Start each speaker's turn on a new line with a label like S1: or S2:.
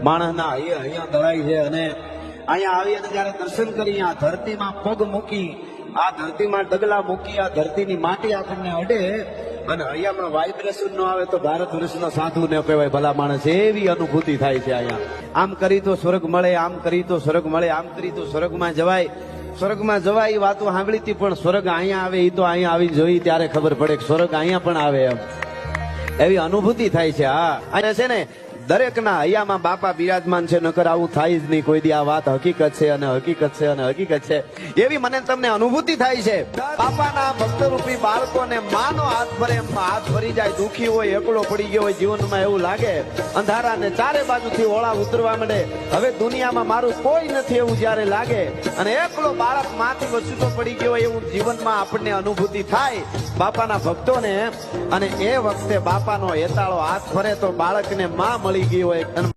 S1: માણસના અહીંયા દળાય છે અને અહીંયા આવી અને જયારે દર્શન કરી આ ધરતીમાં પગ મૂકી, આ ધરતીમાં ડગલા મૂકી, આ ધરતીની માટી આપણને અડે અને અહીંયામાં વાઇબ્રેશન નો આવે તો ભારત વર્ષનો સાધુ ને કહેવાય ભલા માણસ, એવી અનુભૂતિ થાય છે અહીંયા. આમ કરી તો સ્વર્ગ મળે, આમ કરી તો સ્વર્ગ મળે, આમ કરી તો સ્વર્ગમાં જવાય. સ્વર્ગમાં જવાય એ વાતો સાંભળી હતી, પણ સ્વર્ગ અહીંયા આવે એ તો અહીંયા આવી જોઈ ત્યારે ખબર પડે કે સ્વર્ગ અહીંયા પણ આવે એમ, એવી અનુભૂતિ થાય છે. હા, અને છે ને દરેકના હૈયામાં બાપા બિરાજમાન છે, નકર આવું થાય જ નહીં કોઈ દી. આ વાત હકીકત છે અને હકીકત છે અને હકીકત છે, એવી મને તમને અનુભૂતિ થાય છે. બાપાના ભક્તરૂપી બાળકોને માનો હાથ ભરે, હાથ ભરી જાય. દુખી હોય, એકલો પડી ગયો હોય જીવનમાં, એવું લાગે અંધારાને ચારે બાજુથી ઓળા ઉતરવા માંડે, હવે દુનિયામાં મારું કોઈ નથી એવું જયારે લાગે, અને એકલો બાળક માંથી વસૂતો પડી ગયો હોય એવું જીવનમાં આપણને અનુભૂતિ થાય બાપાના ભક્તોને. અને એ વખતે બાપાનો હેતાળો હાથ ભરે તો બાળકને માં મળી ગઈ હોય.